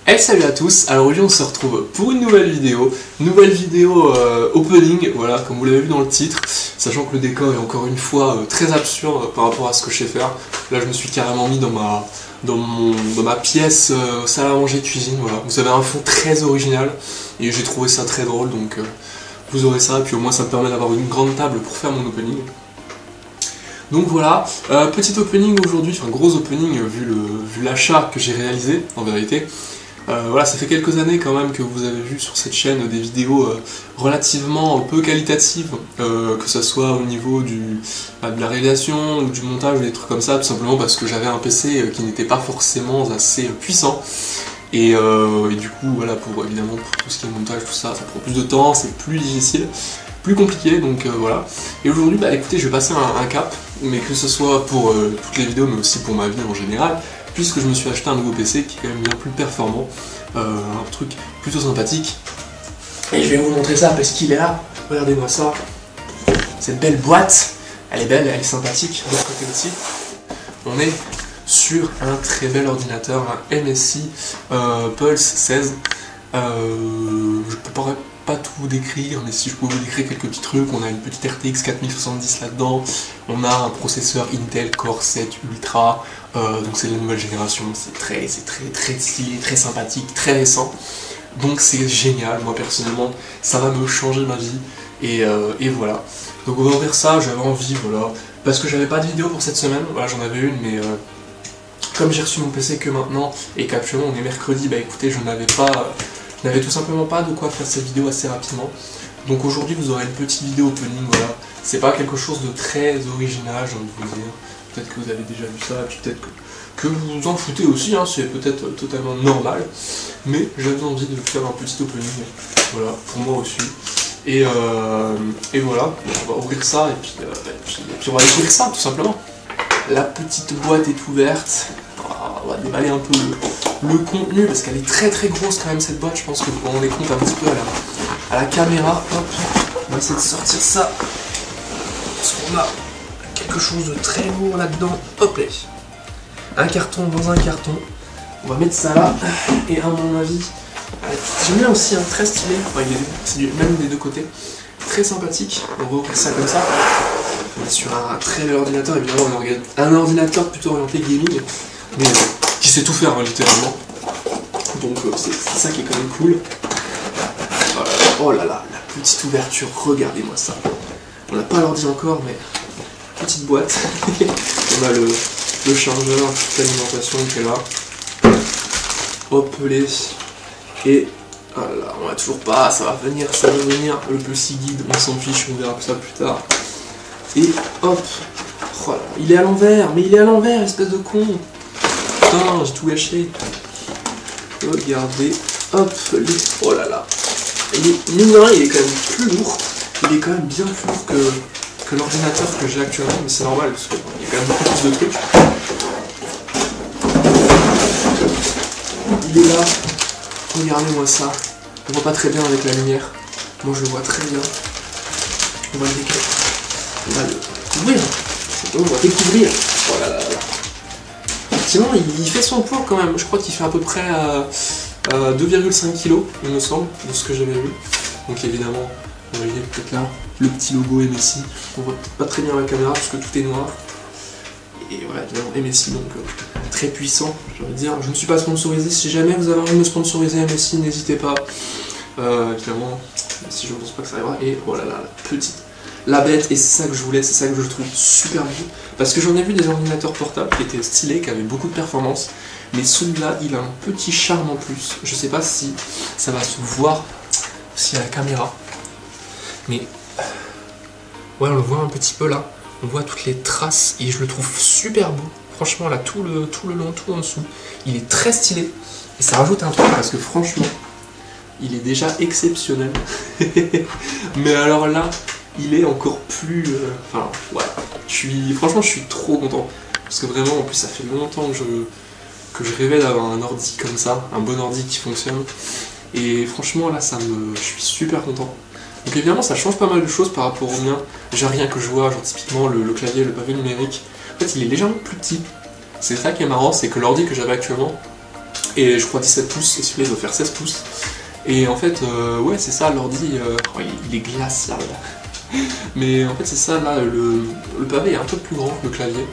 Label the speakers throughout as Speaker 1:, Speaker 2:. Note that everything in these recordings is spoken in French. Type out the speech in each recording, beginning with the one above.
Speaker 1: Hey, salut à tous, alors aujourd'hui on se retrouve pour une nouvelle vidéo opening, voilà, comme vous l'avez vu dans le titre, sachant que le décor est encore une fois très absurde par rapport à ce que je sais faire. Là je me suis carrément mis dans ma pièce salle à manger cuisine, voilà. Vous avez un fond très original et j'ai trouvé ça très drôle, donc vous aurez ça, et puis au moins ça me permet d'avoir une grande table pour faire mon opening. Donc voilà, petit opening aujourd'hui, enfin gros opening vu l'achat que j'ai réalisé en vérité. Voilà, ça fait quelques années quand même que vous avez vu sur cette chaîne des vidéos relativement peu qualitatives, que ce soit au niveau de la réalisation ou du montage ou des trucs comme ça, tout simplement parce que j'avais un PC qui n'était pas forcément assez puissant. Et du coup, voilà, évidemment pour tout ce qui est montage, tout ça, ça prend plus de temps, c'est plus difficile, plus compliqué, donc voilà. Et aujourd'hui, bah écoutez, je vais passer un cap, mais que ce soit pour toutes les vidéos, mais aussi pour ma vie en général, puisque je me suis acheté un nouveau PC qui est quand même bien plus performant, un truc plutôt sympathique. Et je vais vous montrer ça parce qu'il est là, regardez-moi ça, cette belle boîte, elle est belle, elle est sympathique, de l'autre côté aussi. On est sur un très bel ordinateur, un MSI Pulse 16, je peux pas tout vous décrire, mais si je peux vous décrire quelques petits trucs, on a une petite RTX 4070 là-dedans, on a un processeur Intel Core 7 Ultra, donc c'est de la nouvelle génération, c'est très stylé, très sympathique, très récent, donc c'est génial, moi personnellement, ça va me changer ma vie, et voilà. Donc on va ouvrir ça, j'avais envie, voilà, parce que j'avais pas de vidéo pour cette semaine, voilà, j'en avais une, mais comme j'ai reçu mon PC que maintenant, et qu'actuellement on est mercredi, bah écoutez, je n'avais tout simplement pas de quoi faire cette vidéo assez rapidement. Donc aujourd'hui vous aurez une petite vidéo opening, voilà. C'est pas quelque chose de très original, j'ai envie de vous dire. Peut-être que vous avez déjà vu ça, et puis peut-être que vous vous en foutez aussi, hein, c'est peut-être totalement normal. Mais j'avais envie de faire un petit opening, voilà, pour moi aussi. Et voilà, on va ouvrir ça, et puis on va découvrir ça, tout simplement. La petite boîte est ouverte. On va déballer un peu le contenu parce qu'elle est très grosse quand même cette boîte. Je pense que vous vous rendez compte un petit peu à la caméra. Hop, on va essayer de sortir ça parce qu'on a quelque chose de très lourd là-dedans. Hop là, un carton dans un carton. On va mettre ça là et à mon avis, j'aime bien aussi, hein, très stylé. Enfin, c'est même des deux côtés, très sympathique. On va ouvrir ça comme ça. On est sur un très bel ordinateur, évidemment un ordinateur plutôt orienté gaming, mais qui sait tout faire, hein, littéralement. Donc c'est ça qui est quand même cool. Voilà. Oh là là, la petite ouverture, regardez-moi ça. On n'a pas l'ordi encore, mais petite boîte. On a le chargeur, toute l'alimentation qui est là. Hop les. Et voilà, on a toujours pas, ça va venir, le petit guide, on s'en fiche, on verra ça plus tard. Et hop, oh là, il est à l'envers, mais il est à l'envers, espèce de con. Putain, j'ai tout gâché. Regardez, hop, oh là là. Il est quand même plus lourd, il est quand même bien plus lourd que l'ordinateur que j'ai actuellement, mais c'est normal, parce qu'il y a quand même beaucoup plus de trucs. Il est là, regardez-moi ça. On voit pas très bien avec la lumière, moi je le vois très bien. On va le décaler. On va le découvrir. On va découvrir. Oh là là là. Effectivement, il fait son poids quand même. Je crois qu'il fait à peu près 2,5 kg, il me semble, de ce que j'avais vu. Donc évidemment, vous voyez peut-être là le petit logo MSI. On voit pas très bien à la caméra parce que tout est noir. Et voilà, évidemment MSI, donc très puissant, j'ai envie de dire. Je ne suis pas sponsorisé. Si jamais vous avez envie de me sponsoriser MSI, n'hésitez pas. Évidemment, si je ne pense pas que ça arrivera. Et voilà, la petite. La bête, et c'est ça que je voulais, c'est ça que je trouve super beau, parce que j'en ai vu des ordinateurs portables qui étaient stylés, qui avaient beaucoup de performance, mais celui-là, il a un petit charme en plus. Je sais pas si ça va se voir aussi à la caméra, mais ouais, on le voit un petit peu là, on voit toutes les traces, et je le trouve super beau. Franchement, là, tout le long, tout en dessous, il est très stylé, et ça rajoute un truc, parce que franchement, il est déjà exceptionnel, mais alors là, il est encore plus... Enfin, ouais, franchement, je suis trop content. Parce que vraiment, en plus, ça fait longtemps que je rêvais d'avoir un ordi comme ça, un bon ordi qui fonctionne. Et franchement, là, je suis super content. Donc évidemment, ça change pas mal de choses par rapport au mien. Déjà, rien que je vois, genre typiquement, le clavier, le pavé numérique. En fait, il est légèrement plus petit. C'est ça qui est marrant, c'est que l'ordi que j'avais actuellement, Et je crois 17 pouces, et celui-là il doit faire 16 pouces. Et en fait, ouais, c'est ça, l'ordi, oh, il est glace là. Mais en fait, c'est ça, là, le pavé est un peu plus grand que le clavier.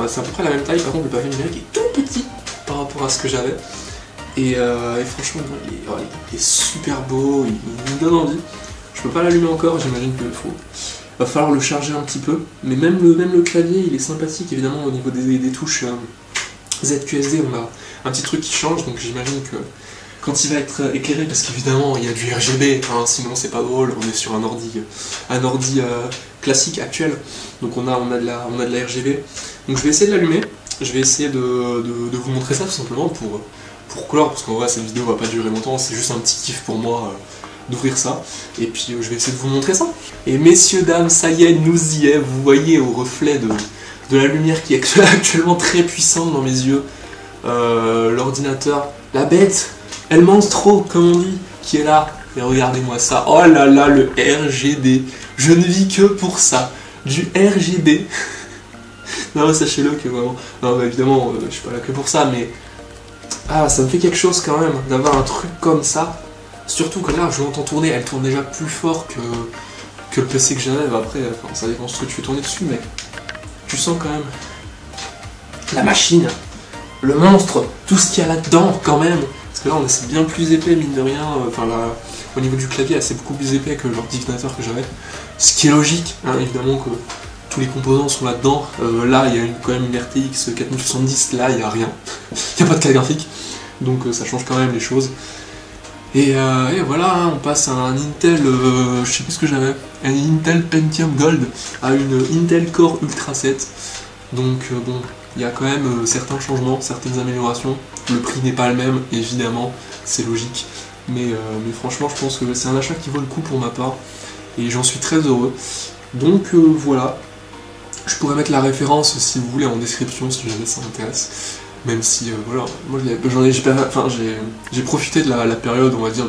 Speaker 1: C'est à peu près la même taille, par contre, le pavé numérique est tout petit par rapport à ce que j'avais. Et franchement, il est super beau, il me donne envie. Je peux pas l'allumer encore, j'imagine qu'il va falloir le charger un petit peu. Mais même le clavier, il est sympathique, évidemment, au niveau des touches ZQSD, on a un petit truc qui change, donc j'imagine que quand il va être éclairé, parce qu'évidemment il y a du RGB, hein, sinon c'est pas drôle, on est sur un ordi classique actuel, donc on a de la RGB. Donc je vais essayer de l'allumer, je vais essayer de vous montrer ça tout simplement pour clore, parce qu'en vrai cette vidéo va pas durer longtemps, c'est juste un petit kiff pour moi d'ouvrir ça, et puis je vais essayer de vous montrer ça. Et messieurs, dames, ça y est, nous y est, vous voyez au reflet de la lumière qui est actuellement très puissante dans mes yeux, l'ordinateur, la bête, El Monstro, comme on dit, qui est là. Et regardez-moi ça. Oh là là, le RGB. Je ne vis que pour ça. Du RGB. Non, sachez-le que vraiment... Non, bah, évidemment, je suis pas là que pour ça, mais... Ah, ça me fait quelque chose quand même, d'avoir un truc comme ça. Surtout que là, je l'entends tourner. Elle tourne déjà plus fort que le PC que j'avais. Après, enfin, ça dépend de ce que tu fais tourner dessus, mais... Tu sens quand même... La machine. Le monstre. Tout ce qu'il y a là-dedans, quand même. Parce que là, c'est bien plus épais, mine de rien. Enfin, là, au niveau du clavier, c'est beaucoup plus épais que l'ordinateur que j'avais. Ce qui est logique, hein, évidemment, que tous les composants sont là-dedans. Là, il y a quand même une RTX 4070. Là, il n'y a rien. Il n'y a pas de carte graphique. Donc, ça change quand même les choses. Et voilà, hein, on passe à un Intel, je sais plus ce que j'avais, un Intel Pentium Gold à une Intel Core Ultra 7. Donc, bon, il y a quand même certains changements, certaines améliorations. Le prix n'est pas le même, évidemment, c'est logique. Mais franchement, je pense que c'est un achat qui vaut le coup pour ma part. Et j'en suis très heureux. Donc voilà. Je pourrais mettre la référence, si vous voulez, en description, si jamais ça m'intéresse. Même si, voilà, moi j'ai profité de la période, on va dire,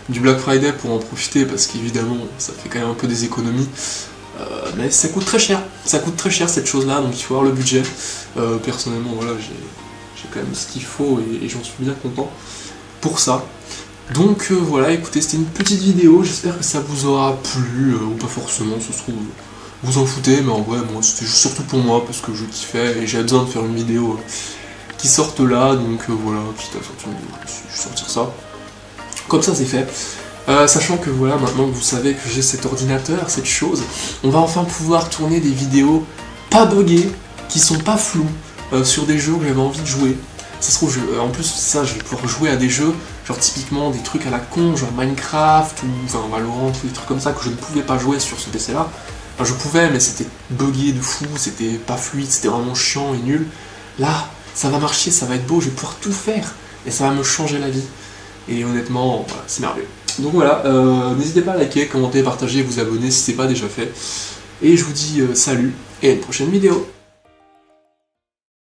Speaker 1: du Black Friday pour en profiter, parce qu'évidemment, ça fait quand même un peu des économies. Mais ça coûte très cher cette chose-là, donc il faut avoir le budget. Personnellement, voilà, j'ai quand même ce qu'il faut et j'en suis bien content pour ça. Donc voilà, écoutez, c'était une petite vidéo, j'espère que ça vous aura plu, ou pas forcément, ça se trouve, vous en foutez, mais en vrai, moi c'était surtout pour moi, parce que je kiffais et j'avais besoin de faire une vidéo qui sorte là, donc voilà, quitte à sortir une vidéo, je vais sortir ça. Comme ça c'est fait. Sachant que voilà, maintenant que vous savez que j'ai cet ordinateur, cette chose, on va enfin pouvoir tourner des vidéos pas buggées, qui sont pas floues, sur des jeux où j'avais envie de jouer. Ça se trouve, en plus ça, je vais pouvoir jouer à des jeux, genre typiquement des trucs à la con, genre Minecraft, ou enfin Valorant, ou des trucs comme ça que je ne pouvais pas jouer sur ce PC là. Enfin je pouvais, mais c'était buggé de fou, c'était pas fluide, c'était vraiment chiant et nul. Là, ça va marcher, ça va être beau, je vais pouvoir tout faire, et ça va me changer la vie. Et honnêtement, voilà, c'est merveilleux. Donc voilà, n'hésitez pas à liker, commenter, partager, vous abonner si ce n'est pas déjà fait. Et je vous dis salut, et à une prochaine vidéo.